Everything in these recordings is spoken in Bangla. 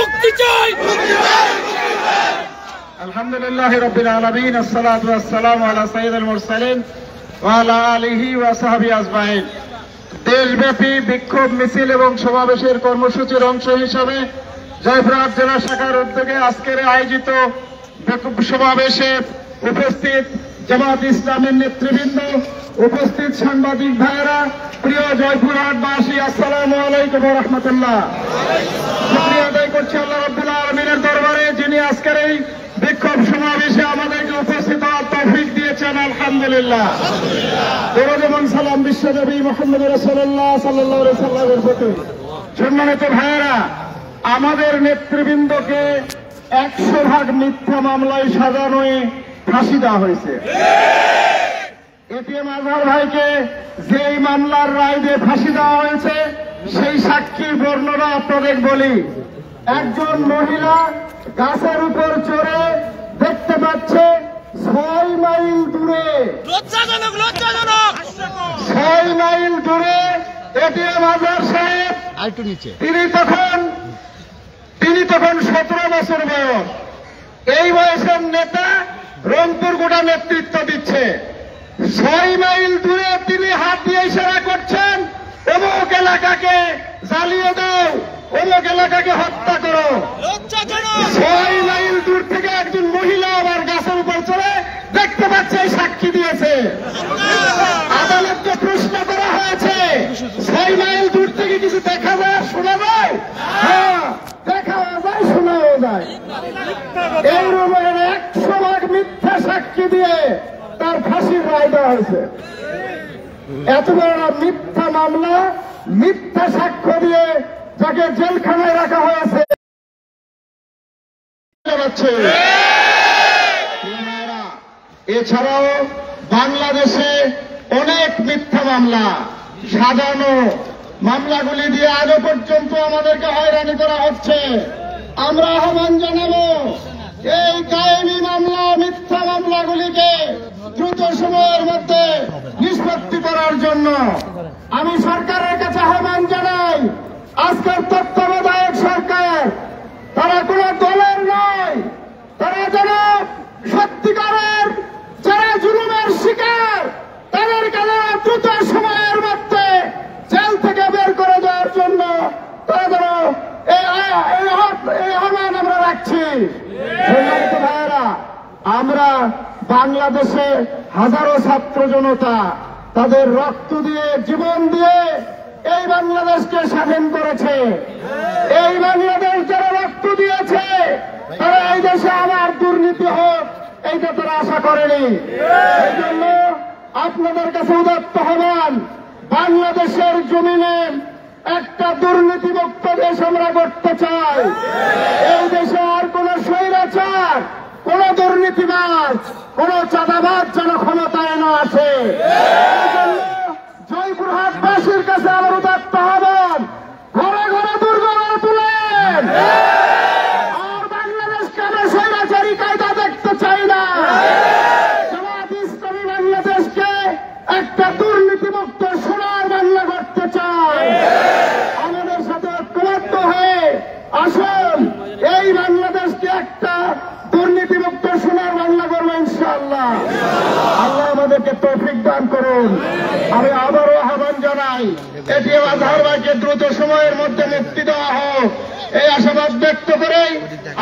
মুক্তি চাই। আলহামদুলিল্লাহ রাব্বিল আলামিন, আসসালাতু ওয়াসসালামু আলা সাইয়্যিদিল মুরসালিন ওয়া আলা আলিহি ওয়া সাহবিহি আজমাইন। দেশব্যাপী বিক্ষোভ মিছিল এবং সমাবেশের কর্মসূচির অংশ হিসাবে জয়পুরহাট জেলা শাখার উদ্যোগে আজকের আয়োজিত সমাবেশে উপস্থিত জামাত ইসলামের নেতৃবৃন্দ, উপস্থিত সাংবাদিক ভাইয়েরা, প্রিয় জয়পুরহাটবাসী, আসসালামু আলাইকুম ওয়া রাহমাতুল্লাহ। শুকরিয়া আদায় করছি আল্লাহ রাব্বুল আলামিনের দরবারে, যিনি আজকের এই বিক্ষোভ সমাবেশে আমাদেরকে উপস্থিত হওয়ার তৌফিক দিয়েছেন। আলহামদুলিল্লাহ। দরুদ এবং সালাম বিশ্বনবী মুহাম্মদ রাসূলুল্লাহ সাল্লাল্লাহু আলাইহি সাল্লামের প্রতি। সম্মানিত ভাইয়েরা, আমাদের নেতৃবৃন্দকে 100% মিথ্যা মামলায় সাজানোয় ফাঁসি দেওয়া হয়েছে। এটিএম আজহার ভাইকে যেই মামলার রায় দিয়ে ফাঁসি দেওয়া হয়েছে, সেই সাক্ষীর বর্ণনা আপনাদের বলি। একজন মহিলা গাছের উপর চড়ে দেখতে পাচ্ছে 6 মাইল দূরে, 6 মাইল দূরে এটিএম আজহার সাহেব, তিনি তখন 17 বছর বয়স। এই বয়সের নেতা রংপুর গোটা নেতৃত্ব দিচ্ছে। 6 মাইল দূরে তিনি হাত দিয়ে ইশারা করছেন, অমুক এলাকাকে জ্বালিয়ে দাও, অমুক এলাকাকে হত্যা করো। 6 মাইল দূর থেকে একজন মহিলা আবার গাছের উপর চড়ে দেখতে পাচ্ছে, এই সাক্ষী দিয়েছে। আদালতকে প্রশ্ন করা হয়েছে, 6 মাইল দূর থেকে কিছু দেখা যায়, শোনা যায়? হ্যাঁ, দেখাও যায়, শোনাও যায়। এই রকমের 100% মিথ্যা সাক্ষী দিয়ে তার ফাঁসির রায় দেওয়া হয়েছে। এত বড় মিথ্যা মামলা, মিথ্যা সাক্ষ্য দিয়ে যাকে জেলখানায় রাখা হয়েছে। এছাড়াও বাংলাদেশে অনেক মিথ্যা মামলা সাজানো, মামলাগুলি দিয়ে আজও পর্যন্ত আমাদেরকে হয়রানি করা হচ্ছে। আমরা আহ্বান জানাবো, এই কায়েমি মামলা, মিথ্যা মামলাগুলিকে দ্রুত সময়ের মধ্যে নিষ্পত্তি করার জন্য আমি সরকারের কাছে আহ্বান জানাই। আজকের তত্ত্বাবধায়ক সরকার, তারা কোন দলের নয়, তারা যেন সত্যিকারের যারা জুলুমের শিকার, তাদেরকে দ্রুত সময়ের মধ্যে জেল থেকে বের করে দেওয়ার জন্য তারা যেন এই আহ্বান আমরা রাখছি। সম্মানিত ভাইয়েরা, আমরা বাংলাদেশে হাজারো ছাত্র জনতা তাদের রক্ত দিয়ে, জীবন দিয়ে এই বাংলাদেশকে স্বাধীন করেছে। এই বাংলাদেশ যারা রক্ত দিয়েছে, তারা এই দেশে আবার দুর্নীতি হোক, এইটা তারা আশা করেনি। এই জন্য আপনাদের কাছে উদাত্ত আহ্বান, বাংলাদেশের জমিনে একটা দুর্নীতিমুক্ত দেশ আমরা করতে চাই। এই দেশে আর কোন স্বৈরাচার, কোন দুর্নীতিবাজ, কোন চাঁদাবাজ যেন ক্ষমতায় না আসে। জয়পুরহাটবাসীর কাছে আমার উদাত্ত আহ্বান, ঘরে ঘরে দুর্গ তুলেন। আর বাংলাদেশকে আমরা স্বৈরাচারী কায়দা দেখতে চাই না। জামাত ইসলামী বাংলাদেশকে একটা দুর্নীতিমুক্ত সোনার বাংলা করতে চাই। আমাদের সাথে ঐক্যবদ্ধ হয়ে আসুন, এই বাংলাদেশকে একটা দুর্নীতিমুক্ত সোনার বাংলা করবো ইনশাআল্লাহ। আল্লাহ আমাদেরকে তৌফিক দান করুন। আমি আবারও আহ্বান জানাই, এটিএম আজহার ভাইকে দ্রুত সময়ের মধ্যে মুক্তি দেওয়া হোক, এই আশাবাদ ব্যক্ত করে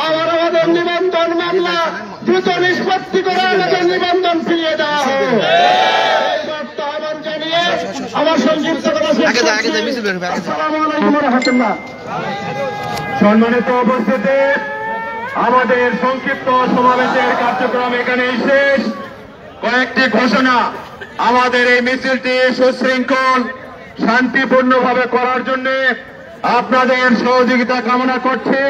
আমাদের নিবন্ধন মামলা দ্রুত নিষ্পত্তি করে আমাদের নিবন্ধন ফিরিয়ে দেওয়া হোক, আহ্বান জানিয়ে আমার সংক্ষিপ্ত কথা শেষ করছি। আসসালামু আলাইকুম ওয়া রাহমাতুল্লাহ। সম্মানিত উপস্থিতি, আমাদের সংক্ষিপ্ত সমাবেশের কার্যক্রম এখানেই শেষ। কয়েকটি ঘোষণা। আমাদের এই মিছিলটি সুশৃঙ্খল, শান্তিপূর্ণভাবে করার জন্য আপনাদের সহযোগিতা কামনা করছি।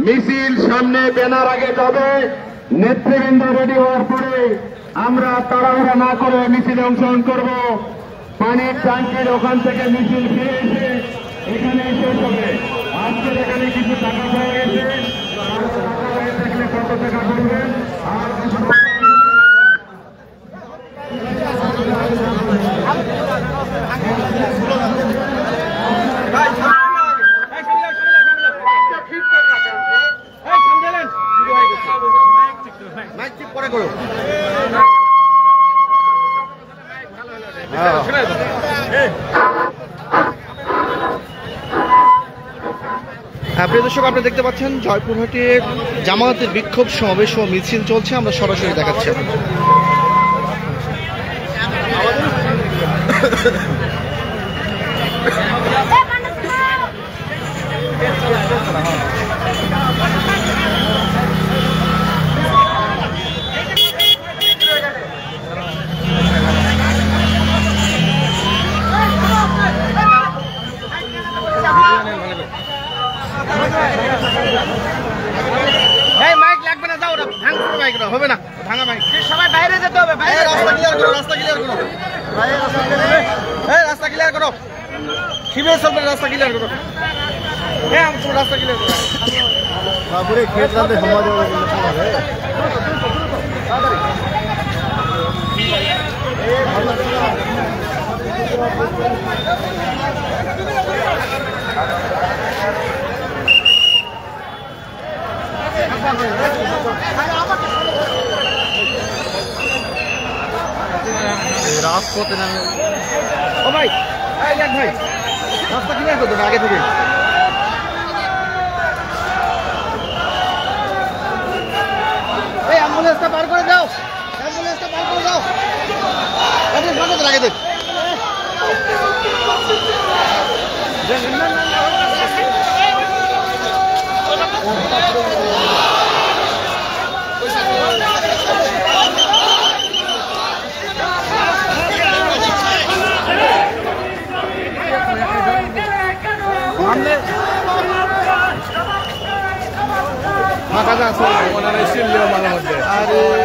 মিছিল সামনে ব্যানার আগে যাবে, নেতৃবৃন্দ রেডি হওয়ার পরে আমরা তাড়াহুড়া না করে মিছিলে অংশগ্রহণ করব। পানির ট্যাঙ্কির ওখান থেকে মিছিল ফিরে এসে এখানে শেষ হবে। আজকের এখানে কিছু টাকা পাওয়া গেছে, কত টাকা করবেন আর ঠিক প্রিয় দর্শক, আপনি দেখতে পাচ্ছেন জয়পুরহাটে জামায়াতের বিক্ষোভ সমাবেশ ও মিছিল চলছে, আমরা সরাসরি দেখাচ্ছি। মাইক লাগবে না, যাও, ভাঙা মাইক হবে না, ভাঙা মাইক, সবাই বাইরে যেতে হবে। রাস্তা ক্লিয়ার করো, রাস্তা ক্লিয়ার করো, রাস্তা ক্লিয়ার করো, শিবির চলবে, রাস্তা ক্লিয়ার করো, রাস্তা ক্লিয়ার করো। বাবুরে খেত রাতে সমাজ রাজপথে নামে। ও ভাই, ভাই রাস্তা ক্লিয়ার করতো না আগে থেকে। এই অ্যাম্বুলেন্সটা পার করে দাও, অ্যাম্বুলেন্সটা পার করে দাও, আগে দেখ। আরে